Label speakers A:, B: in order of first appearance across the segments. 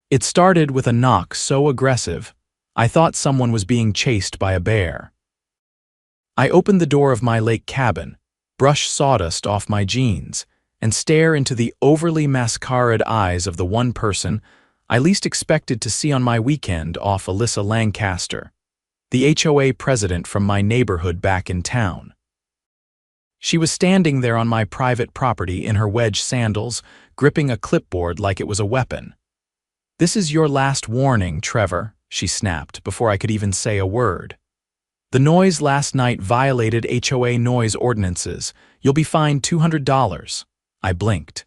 A: It started with a knock so aggressive, I thought someone was being chased by a bear. I opened the door of my lake cabin, brush sawdust off my jeans, and stare into the overly mascaraed eyes of the one person I least expected to see on my weekend off Alyssa Lancaster, the HOA president from my neighborhood back in town. She was standing there on my private property in her wedge sandals, gripping a clipboard like it was a weapon. "This is your last warning, Trevor," she snapped before I could even say a word. "The noise last night violated HOA noise ordinances. You'll be fined $200. I blinked.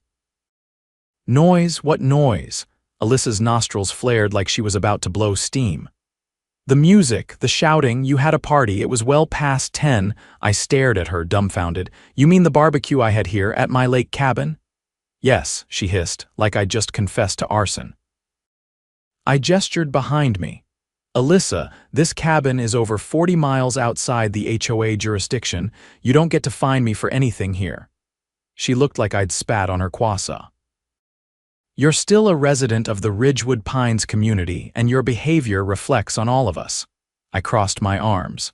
A: "Noise? What noise?" Alyssa's nostrils flared like she was about to blow steam. "The music, the shouting, you had a party, it was well past 10. I stared at her, dumbfounded. "You mean the barbecue I had here at my lake cabin?" "Yes," she hissed, like I'd just confessed to arson. I gestured behind me. "Alyssa, this cabin is over 40 miles outside the HOA jurisdiction. You don't get to fine me for anything here." She looked like I'd spat on her quassa. "You're still a resident of the Ridgewood Pines community, and your behavior reflects on all of us." I crossed my arms.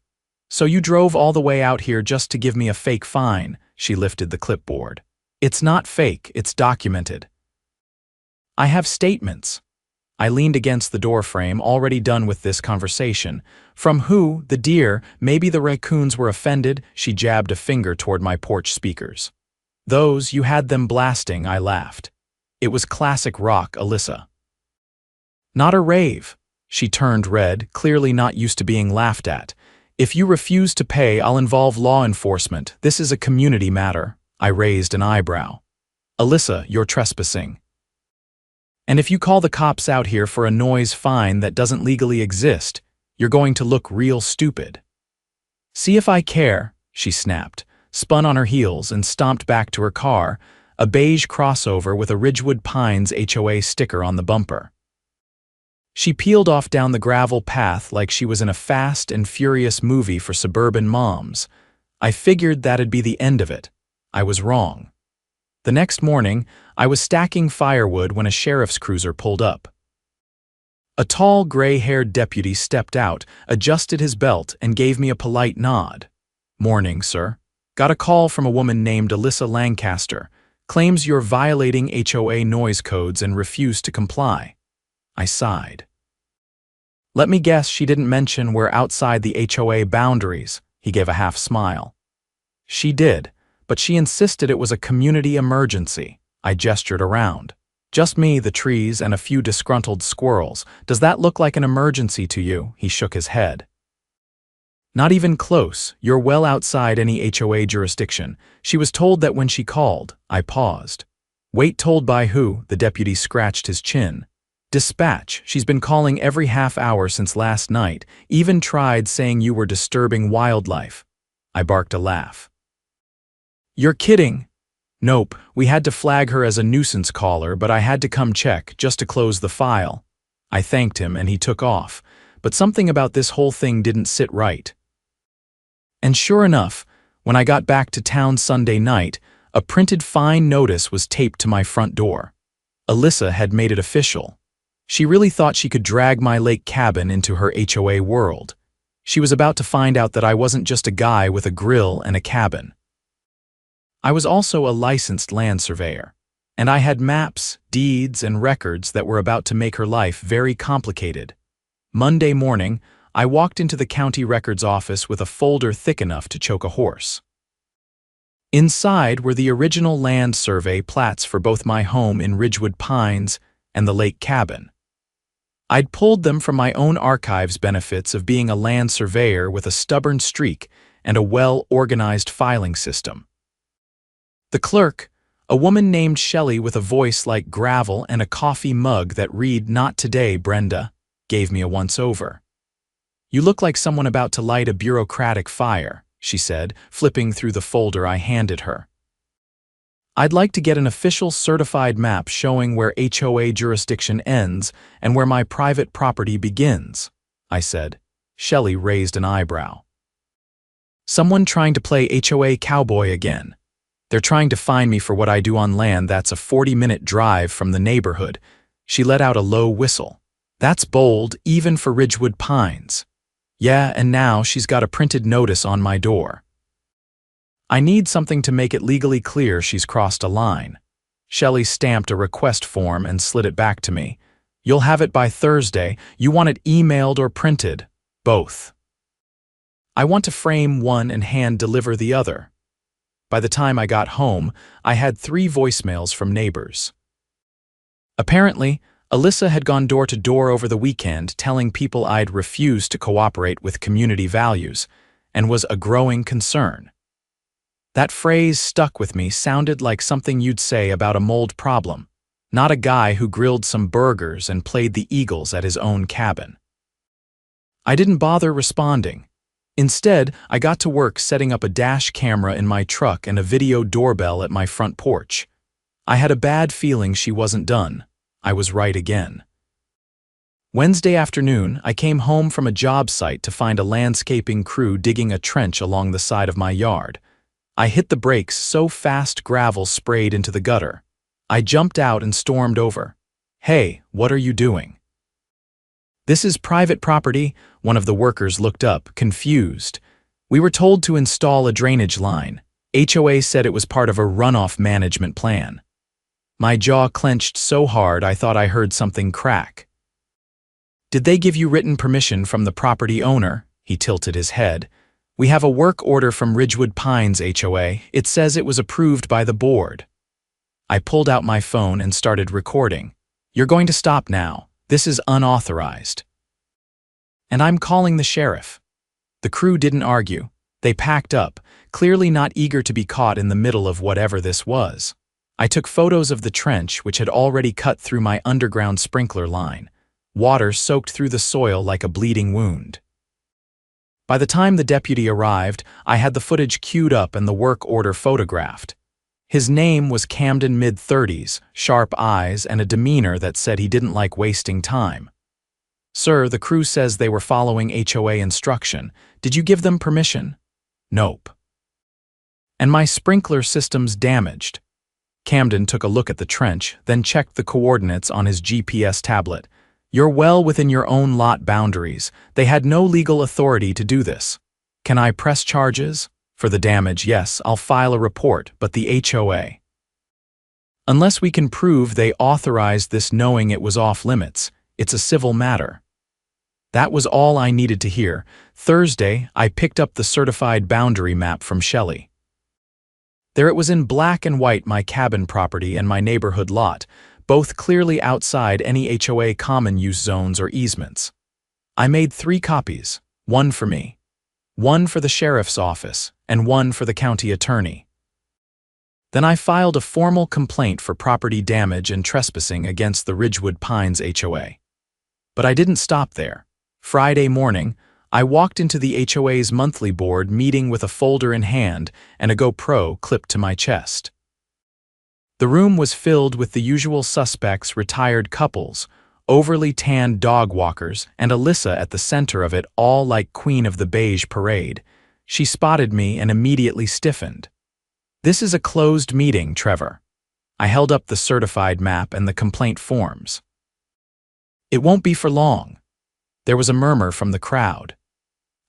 A: "So you drove all the way out here just to give me a fake fine?" She lifted the clipboard. "It's not fake, it's documented." "I have statements." I leaned against the doorframe, already done with this conversation. "From who? The deer? Maybe the raccoons were offended?" She jabbed a finger toward my porch speakers. "Those, you had them blasting," I laughed. It was classic rock, Alyssa. "Not a rave." She turned red, clearly not used to being laughed at. "If you refuse to pay, I'll involve law enforcement. This is a community matter." I raised an eyebrow. "Alyssa, you're trespassing. And if you call the cops out here for a noise fine that doesn't legally exist, you're going to look real stupid." "See if I care," she snapped, spun on her heels and stomped back to her car, a beige crossover with a Ridgewood Pines HOA sticker on the bumper. She peeled off down the gravel path like she was in a fast and furious movie for suburban moms. I figured that'd be the end of it. I was wrong. The next morning, I was stacking firewood when a sheriff's cruiser pulled up. A tall, gray-haired deputy stepped out, adjusted his belt, and gave me a polite nod. "Morning, sir. Got a call from a woman named Alyssa Lancaster. Claims you're violating HOA noise codes and refuse to comply." I sighed. "Let me guess she didn't mention we're outside the HOA boundaries." He gave a half smile. "She did, but she insisted it was a community emergency." I gestured around. "Just me, the trees, and a few disgruntled squirrels. Does that look like an emergency to you?" He shook his head. "Not even close. You're well outside any HOA jurisdiction. She was told that when she called." I paused. "Wait, told by who?" The deputy scratched his chin. "Dispatch. She's been calling every half hour since last night. Even tried saying you were disturbing wildlife." I barked a laugh. "You're kidding." "Nope, we had to flag her as a nuisance caller, but I had to come check, just to close the file." I thanked him and he took off, but something about this whole thing didn't sit right. And sure enough, when I got back to town Sunday night, a printed fine notice was taped to my front door. Alyssa had made it official. She really thought she could drag my lake cabin into her HOA world. She was about to find out that I wasn't just a guy with a grill and a cabin. I was also a licensed land surveyor, and I had maps, deeds, and records that were about to make her life very complicated. Monday morning, I walked into the county records office with a folder thick enough to choke a horse. Inside were the original land survey plats for both my home in Ridgewood Pines and the lake cabin. I'd pulled them from my own archives benefits of being a land surveyor with a stubborn streak and a well-organized filing system. The clerk, a woman named Shelley with a voice like gravel and a coffee mug that read, "Not today, Brenda," gave me a once-over. "You look like someone about to light a bureaucratic fire," she said, flipping through the folder I handed her. "I'd like to get an official certified map showing where HOA jurisdiction ends and where my private property begins," I said. Shelley raised an eyebrow. "Someone trying to play HOA cowboy again. They're trying to fine me for what I do on land that's a 40-minute drive from the neighborhood. She let out a low whistle. That's bold, even for Ridgewood Pines. Yeah, and now she's got a printed notice on my door. I need something to make it legally clear she's crossed a line. Shelley stamped a request form and slid it back to me. You'll have it by Thursday. You want it emailed or printed? Both. I want to frame one and hand-deliver the other. By the time I got home, I had 3 voicemails from neighbors. Apparently, Alyssa had gone door to door over the weekend telling people I'd refused to cooperate with community values and was a growing concern. That phrase stuck with me, sounded like something you'd say about a mold problem, not a guy who grilled some burgers and played the Eagles at his own cabin. I didn't bother responding. Instead, I got to work setting up a dash camera in my truck and a video doorbell at my front porch. I had a bad feeling she wasn't done. I was right again. Wednesday afternoon, I came home from a job site to find a landscaping crew digging a trench along the side of my yard. I hit the brakes so fast gravel sprayed into the gutter. I jumped out and stormed over. "Hey, what are you doing?" "This is private property," one of the workers looked up, confused. "We were told to install a drainage line. HOA said it was part of a runoff management plan." My jaw clenched so hard I thought I heard something crack. "Did they give you written permission from the property owner?" He tilted his head. "We have a work order from Ridgewood Pines HOA. It says it was approved by the board." I pulled out my phone and started recording. "You're going to stop now. This is unauthorized." "And I'm calling the sheriff." The crew didn't argue. They packed up, clearly not eager to be caught in the middle of whatever this was. I took photos of the trench, which had already cut through my underground sprinkler line. Water soaked through the soil like a bleeding wound. By the time the deputy arrived, I had the footage queued up and the work order photographed. His name was Camden, mid-30s, sharp eyes, and a demeanor that said he didn't like wasting time. "Sir, the crew says they were following HOA instruction. Did you give them permission?" "Nope." "And my sprinkler system's damaged." Camden took a look at the trench, then checked the coordinates on his GPS tablet. "You're well within your own lot boundaries. They had no legal authority to do this." "Can I press charges?" "For the damage, yes, I'll file a report, but the HOA." "Unless we can prove they authorized this knowing it was off limits, it's a civil matter." That was all I needed to hear. Thursday, I picked up the certified boundary map from Shelley. There it was in black and white, my cabin property and my neighborhood lot, both clearly outside any HOA common use zones or easements. I made 3 copies, one for me, one for the sheriff's office, and one for the county attorney. Then I filed a formal complaint for property damage and trespassing against the Ridgewood Pines HOA. But I didn't stop there. Friday morning, I walked into the HOA's monthly board meeting with a folder in hand and a GoPro clipped to my chest. The room was filled with the usual suspects, retired couples, overly tanned dog walkers, and Alyssa at the center of it, all like Queen of the Beige parade. She spotted me and immediately stiffened. "This is a closed meeting, Trevor." I held up the certified map and the complaint forms. "It won't be for long." There was a murmur from the crowd.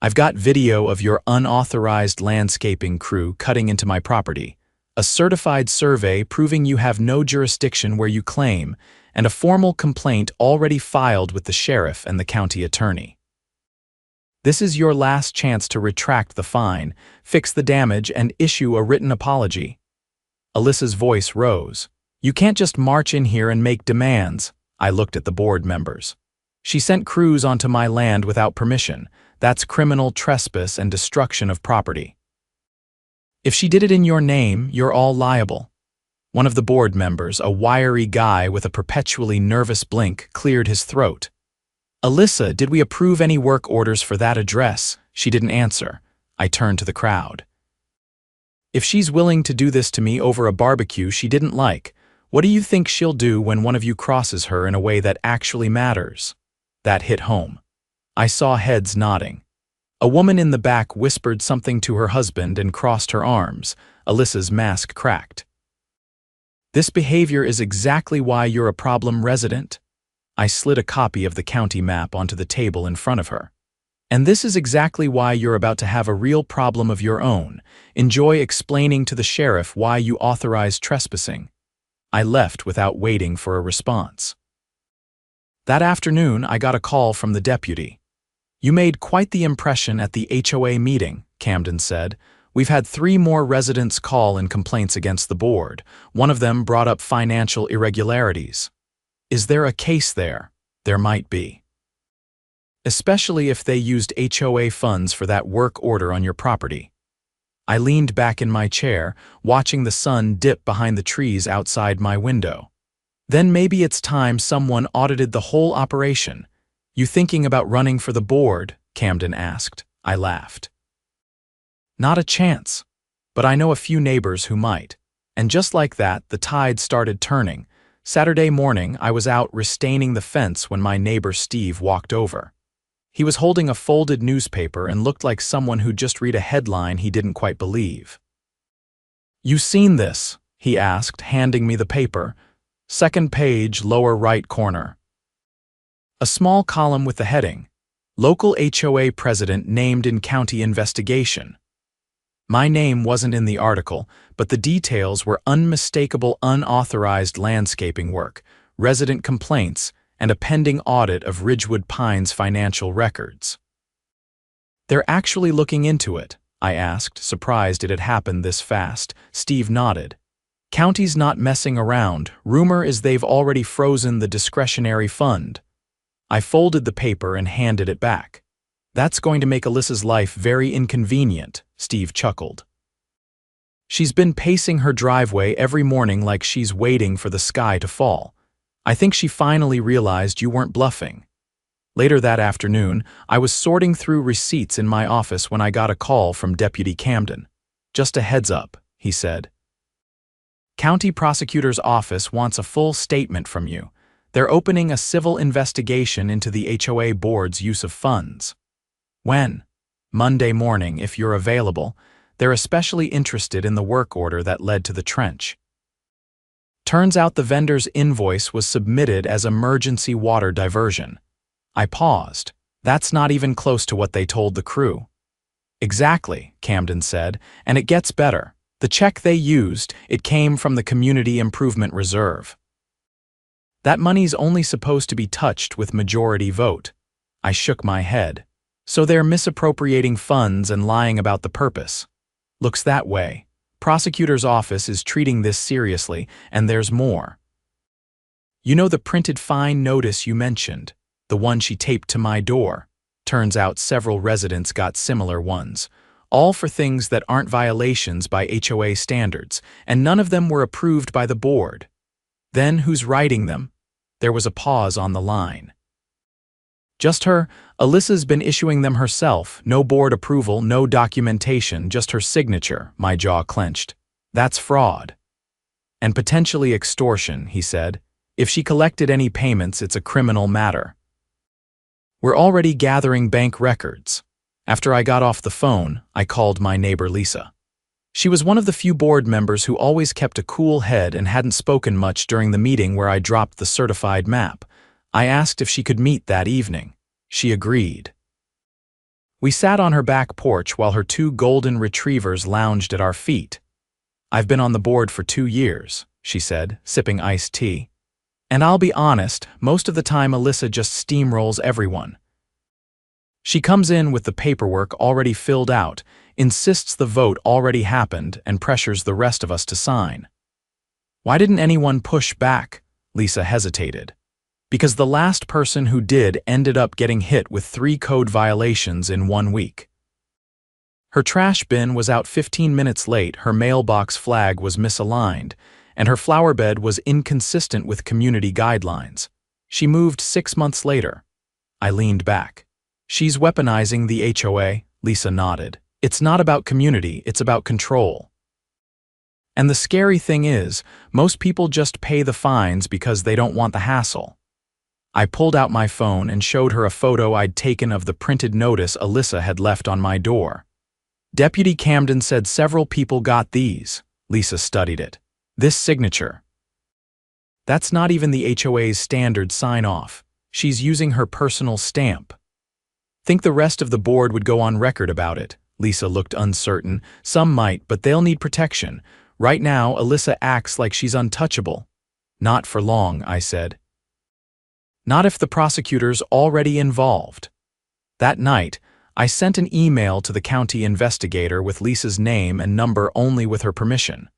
A: "I've got video of your unauthorized landscaping crew cutting into my property, a certified survey proving you have no jurisdiction where you claim, and a formal complaint already filed with the sheriff and the county attorney. This is your last chance to retract the fine, fix the damage, and issue a written apology." Alyssa's voice rose. "You can't just march in here and make demands." I looked at the board members. "She sent crews onto my land without permission. That's criminal trespass and destruction of property. If she did it in your name, you're all liable." One of the board members, a wiry guy with a perpetually nervous blink, cleared his throat. "Alyssa, did we approve any work orders for that address?" She didn't answer. I turned to the crowd. "If she's willing to do this to me over a barbecue she didn't like, what do you think she'll do when one of you crosses her in a way that actually matters?" That hit home. I saw heads nodding. A woman in the back whispered something to her husband and crossed her arms. Alyssa's mask cracked. "This behavior is exactly why you're a problem resident," I slid a copy of the county map onto the table in front of her. And this is exactly why you're about to have a real problem of your own. Enjoy explaining to the sheriff why you authorized trespassing. I left without waiting for a response. That afternoon, I got a call from the deputy. You made quite the impression at the HOA meeting, Camden said. We've had 3 more residents call in complaints against the board. One of them brought up financial irregularities. Is there a case there? There might be. Especially if they used HOA funds for that work order on your property. I leaned back in my chair, watching the sun dip behind the trees outside my window. Then maybe it's time someone audited the whole operation. You thinking about running for the board? Camden asked. I laughed. Not a chance. But I know a few neighbors who might. And just like that, the tide started turning. Saturday morning, I was out restaining the fence when my neighbor Steve walked over. He was holding a folded newspaper and looked like someone who'd just read a headline he didn't quite believe. You seen this? He asked, handing me the paper. Second page, lower right corner. A small column with the heading, Local HOA President Named in County Investigation. My name wasn't in the article, but the details were unmistakable unauthorized landscaping work, resident complaints, and a pending audit of Ridgewood Pines' financial records. They're actually looking into it, I asked, surprised it had happened this fast. Steve nodded. County's not messing around. Rumor is they've already frozen the discretionary fund. I folded the paper and handed it back. That's going to make Alyssa's life very inconvenient, Steve chuckled. She's been pacing her driveway every morning like she's waiting for the sky to fall. I think she finally realized you weren't bluffing. Later that afternoon, I was sorting through receipts in my office when I got a call from Deputy Camden. Just a heads up, he said. County Prosecutor's Office wants a full statement from you. They're opening a civil investigation into the HOA board's use of funds. When? Monday morning, if you're available. They're especially interested in the work order that led to the trench. Turns out the vendor's invoice was submitted as emergency water diversion. I paused. That's not even close to what they told the crew. Exactly, Camden said, and it gets better. The check they used, it came from the Community Improvement Reserve. That money's only supposed to be touched with majority vote. I shook my head. So they're misappropriating funds and lying about the purpose. Looks that way. Prosecutor's office is treating this seriously, and there's more. You know the printed fine notice you mentioned, the one she taped to my door? Turns out several residents got similar ones, all for things that aren't violations by HOA standards, and none of them were approved by the board. Then who's writing them? There was a pause on the line. Just her. Alyssa's been issuing them herself. No board approval, no documentation, just her signature. My jaw clenched. That's fraud. And potentially extortion, he said. If she collected any payments, it's a criminal matter. We're already gathering bank records. After I got off the phone, I called my neighbor Lisa. She was one of the few board members who always kept a cool head and hadn't spoken much during the meeting where I dropped the certified map. I asked if she could meet that evening. She agreed. We sat on her back porch while her 2 golden retrievers lounged at our feet. I've been on the board for 2 years, she said, sipping iced tea. And I'll be honest, most of the time Alyssa just steamrolls everyone. She comes in with the paperwork already filled out, insists the vote already happened, and pressures the rest of us to sign. Why didn't anyone push back? Lisa hesitated. Because the last person who did ended up getting hit with 3 code violations in 1 week. Her trash bin was out 15 minutes late, her mailbox flag was misaligned, and her flower bed was inconsistent with community guidelines. She moved 6 months later. I leaned back. She's weaponizing the HOA, Lisa nodded. It's not about community, it's about control. And the scary thing is, most people just pay the fines because they don't want the hassle. I pulled out my phone and showed her a photo I'd taken of the printed notice Alyssa had left on my door. Deputy Camden said several people got these. Lisa studied it. This signature. That's not even the HOA's standard sign-off. She's using her personal stamp. Think the rest of the board would go on record about it? Lisa looked uncertain. Some might, but they'll need protection. Right now, Alyssa acts like she's untouchable. Not for long, I said. Not if the prosecutor's already involved. That night, I sent an email to the county investigator with Lisa's name and number only with her permission.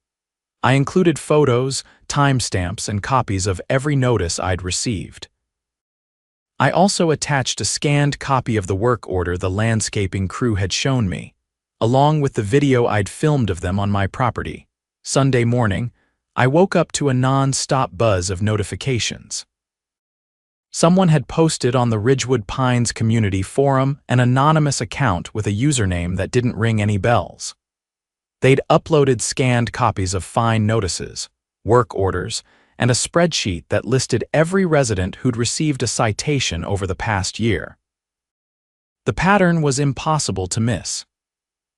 A: I included photos, timestamps, and copies of every notice I'd received. I also attached a scanned copy of the work order the landscaping crew had shown me, along with the video I'd filmed of them on my property. Sunday morning, I woke up to a non-stop buzz of notifications. Someone had posted on the Ridgewood Pines community forum an anonymous account with a username that didn't ring any bells. They'd uploaded scanned copies of fine notices, work orders, and a spreadsheet that listed every resident who'd received a citation over the past year. The pattern was impossible to miss.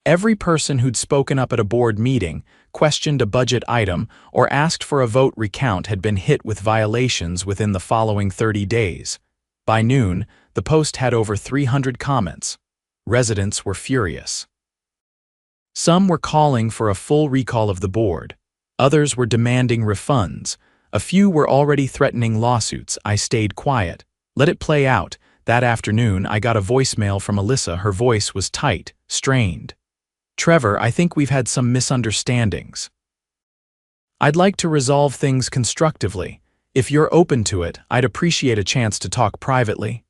A: Every person who'd spoken up at a board meeting, questioned a budget item, or asked for a vote recount had been hit with violations within the following 30 days. By noon, the post had over 300 comments. Residents were furious. Some were calling for a full recall of the board. Others were demanding refunds. A few were already threatening lawsuits. I stayed quiet. Let it play out. That afternoon, I got a voicemail from Alyssa. Her voice was tight, strained. Trevor, I think we've had some misunderstandings. I'd like to resolve things constructively. If you're open to it, I'd appreciate a chance to talk privately.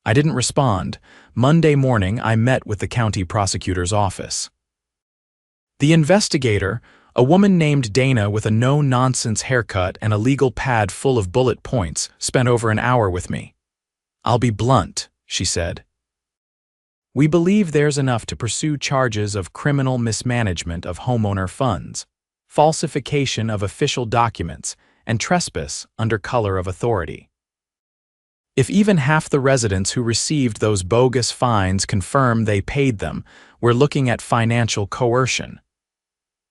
A: I didn't respond. Monday morning, I met with the county prosecutor's office. The investigator, a woman named Dana with a no-nonsense haircut and a legal pad full of bullet points, spent over an hour with me. I'll be blunt, she said. We believe there's enough to pursue charges of criminal mismanagement of homeowner funds, falsification of official documents, and trespass under color of authority. If even half the residents who received those bogus fines confirm they paid them, we're looking at financial coercion.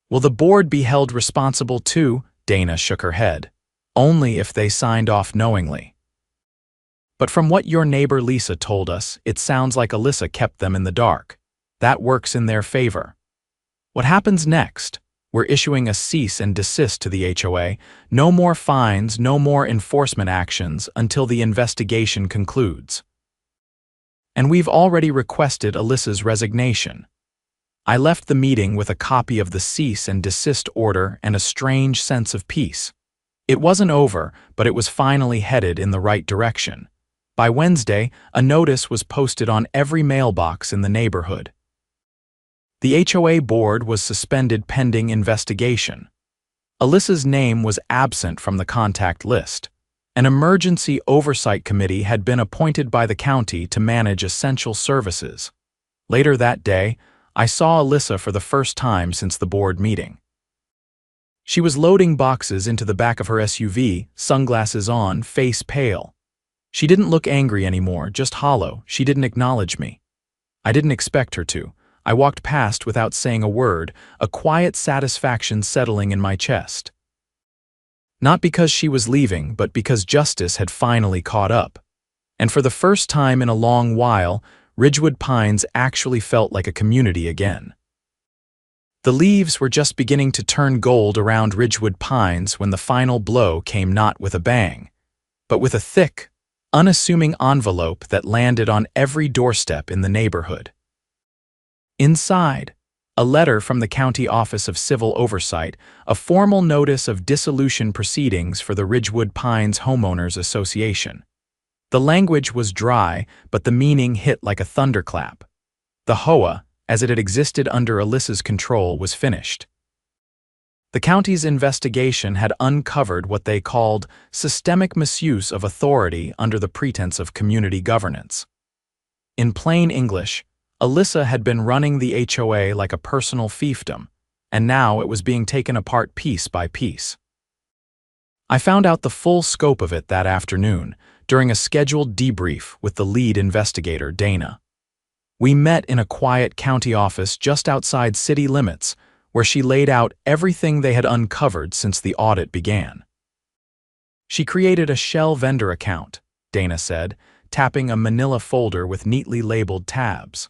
A: Will the board be held responsible too? Dana shook her head. Only if they signed off knowingly. But from what your neighbor Lisa told us, it sounds like Alyssa kept them in the dark. That works in their favor. What happens next? We're issuing a cease and desist to the HOA. No more fines, no more enforcement actions until the investigation concludes. And we've already requested Alyssa's resignation. I left the meeting with a copy of the cease and desist order and a strange sense of peace. It wasn't over, but it was finally headed in the right direction. By Wednesday, a notice was posted on every mailbox in the neighborhood. The HOA board was suspended pending investigation. Alyssa's name was absent from the contact list. An emergency oversight committee had been appointed by the county to manage essential services. Later that day, I saw Alyssa for the first time since the board meeting. She was loading boxes into the back of her SUV, sunglasses on, face pale. She didn't look angry anymore, just hollow. She didn't acknowledge me. I didn't expect her to. I walked past without saying a word, a quiet satisfaction settling in my chest. Not because she was leaving, but because justice had finally caught up. And for the first time in a long while, Ridgewood Pines actually felt like a community again. The leaves were just beginning to turn gold around Ridgewood Pines when the final blow came not with a bang, but with a thick, unassuming envelope that landed on every doorstep in the neighborhood. Inside, a letter from the County Office of Civil Oversight, a formal notice of dissolution proceedings for the Ridgewood Pines Homeowners Association. The language was dry, but the meaning hit like a thunderclap. The HOA, as it had existed under Alyssa's control, was finished. The county's investigation had uncovered what they called systemic misuse of authority under the pretense of community governance. In plain English, Alyssa had been running the HOA like a personal fiefdom, and now it was being taken apart piece by piece. I found out the full scope of it that afternoon during a scheduled debrief with the lead investigator, Dana. We met in a quiet county office just outside city limits, where she laid out everything they had uncovered since the audit began. She created a shell vendor account, Dana said, tapping a manila folder with neatly labeled tabs.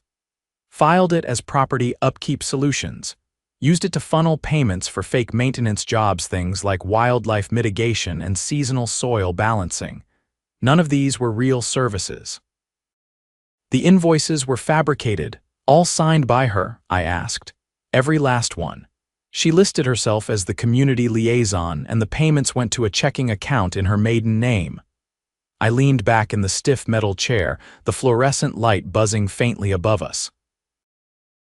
A: Filed it as Property Upkeep Solutions. Used it to funnel payments for fake maintenance jobs, things like wildlife mitigation and seasonal soil balancing. None of these were real services. The invoices were fabricated, all signed by her, I asked. Every last one. She listed herself as the community liaison, and the payments went to a checking account in her maiden name. I leaned back in the stiff metal chair, the fluorescent light buzzing faintly above us.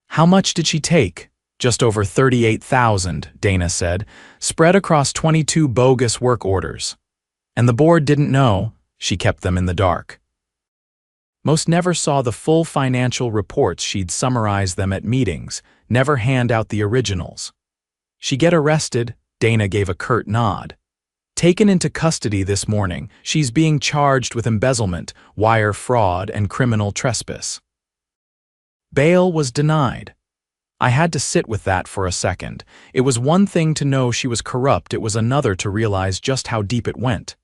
A: How much did she take? Just over $38,000, Dana said, spread across 22 bogus work orders. And the board didn't know. She kept them in the dark. Most never saw the full financial reports. She'd summarize them at meetings, never hand out the originals. She get arrested? Dana gave a curt nod. Taken into custody this morning, she's being charged with embezzlement, wire fraud, and criminal trespass. Bail was denied. I had to sit with that for a second. It was one thing to know she was corrupt, it was another to realize just how deep it went.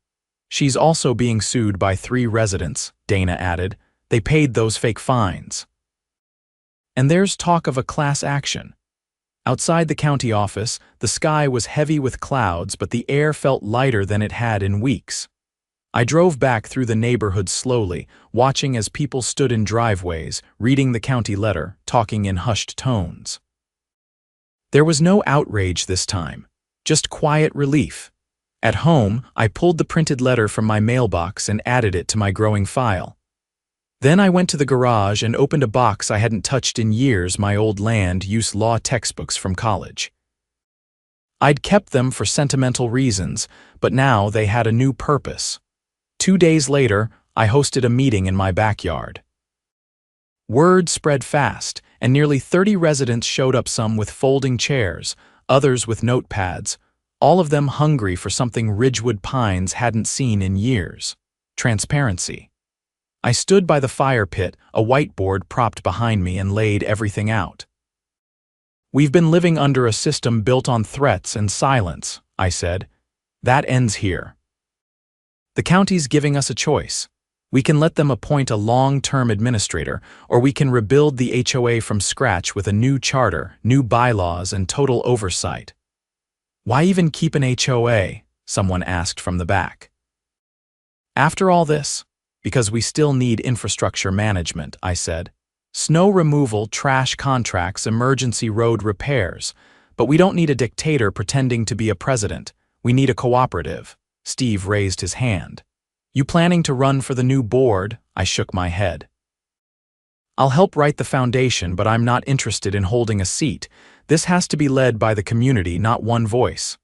A: She's also being sued by 3 residents, Dana added. They paid those fake fines. And there's talk of a class action. Outside the county office, the sky was heavy with clouds, but the air felt lighter than it had in weeks. I drove back through the neighborhood slowly, watching as people stood in driveways, reading the county letter, talking in hushed tones. There was no outrage this time, just quiet relief. At home, I pulled the printed letter from my mailbox and added it to my growing file. Then I went to the garage and opened a box I hadn't touched in years, my old land use law textbooks from college. I'd kept them for sentimental reasons, but now they had a new purpose. 2 days later, I hosted a meeting in my backyard. Word spread fast, and nearly 30 residents showed up, some with folding chairs, others with notepads, all of them hungry for something Ridgewood Pines hadn't seen in years: transparency. I stood by the fire pit, a whiteboard propped behind me, and laid everything out. We've been living under a system built on threats and silence, I said. That ends here. The county's giving us a choice. We can let them appoint a long-term administrator, or we can rebuild the HOA from scratch with a new charter, new bylaws, and total oversight. Why even keep an HOA? Someone asked from the back. After all this? Because we still need infrastructure management, I said. Snow removal, trash contracts, emergency road repairs. But we don't need a dictator pretending to be a president. We need a cooperative. Steve raised his hand. You planning to run for the new board? I shook my head. I'll help write the foundation, but I'm not interested in holding a seat. This has to be led by the community, not one voice.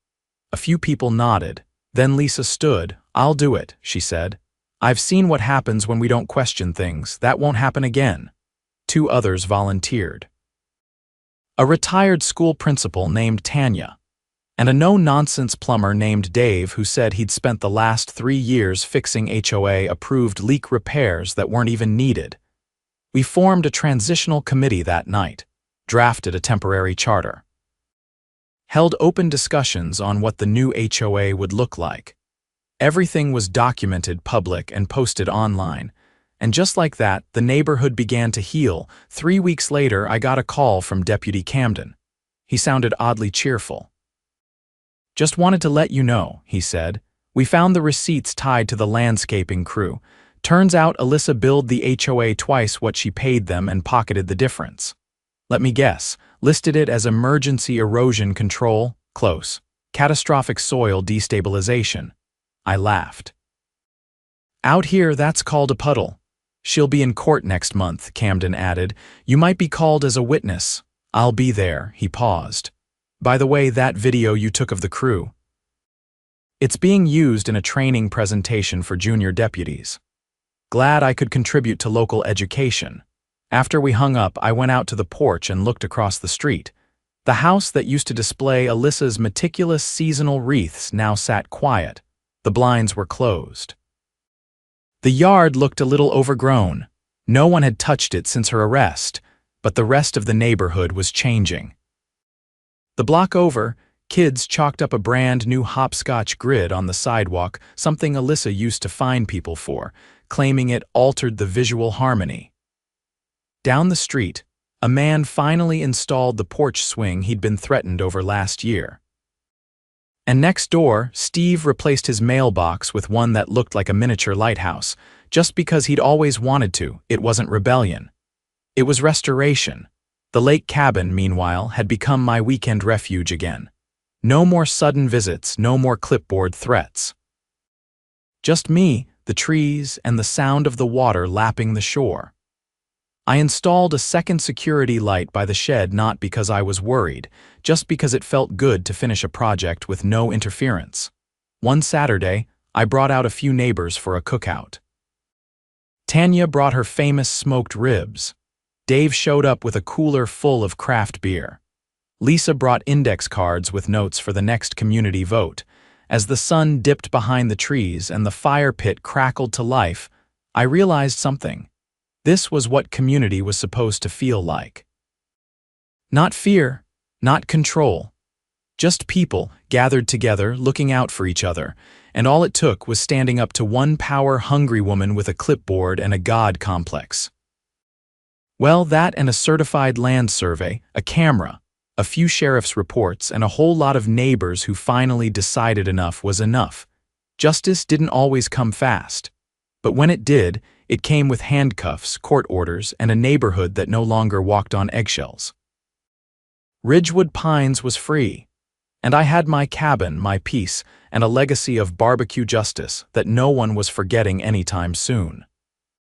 A: A few people nodded. Then Lisa stood. I'll do it, she said. I've seen what happens when we don't question things. That won't happen again. 2 others volunteered. A retired school principal named Tanya, and a no-nonsense plumber named Dave, who said he'd spent the last 3 years fixing HOA-approved leak repairs that weren't even needed. We formed a transitional committee that night, drafted a temporary charter, held open discussions on what the new HOA would look like. Everything was documented, public, and posted online. And just like that, the neighborhood began to heal. 3 weeks later, I got a call from Deputy Camden. He sounded oddly cheerful. Just wanted to let you know, he said. We found the receipts tied to the landscaping crew. Turns out Alyssa billed the HOA twice what she paid them and pocketed the difference. Let me guess, listed it as emergency erosion control, close. Catastrophic soil destabilization. I laughed. Out here, that's called a puddle. She'll be in court next month, Camden added. You might be called as a witness. I'll be there, he paused. By the way, that video you took of the crew. It's being used in a training presentation for junior deputies. Glad I could contribute to local education. After we hung up, I went out to the porch and looked across the street. The house that used to display Alyssa's meticulous seasonal wreaths now sat quiet. The blinds were closed. The yard looked a little overgrown. No one had touched it since her arrest, but the rest of the neighborhood was changing. The block over, kids chalked up a brand new hopscotch grid on the sidewalk, something Alyssa used to fine people for, claiming it altered the visual harmony. Down the street, a man finally installed the porch swing he'd been threatened over last year. And next door, Steve replaced his mailbox with one that looked like a miniature lighthouse, just because he'd always wanted to. It wasn't rebellion. It was restoration. The lake cabin, meanwhile, had become my weekend refuge again. No more sudden visits, no more clipboard threats. Just me, the trees, and the sound of the water lapping the shore. I installed a second security light by the shed not because I was worried, just because it felt good to finish a project with no interference. One Saturday, I brought out a few neighbors for a cookout. Tanya brought her famous smoked ribs. Dave showed up with a cooler full of craft beer. Lisa brought index cards with notes for the next community vote. As the sun dipped behind the trees and the fire pit crackled to life, I realized something. This was what community was supposed to feel like. Not fear, not control. Just people gathered together, looking out for each other, and all it took was standing up to one power-hungry woman with a clipboard and a God complex. Well, that and a certified land survey, a camera, a few sheriff's reports, and a whole lot of neighbors who finally decided enough was enough. Justice didn't always come fast. But when it did, it came with handcuffs, court orders, and a neighborhood that no longer walked on eggshells. Ridgewood Pines was free, and I had my cabin, my peace, and a legacy of barbecue justice that no one was forgetting anytime soon.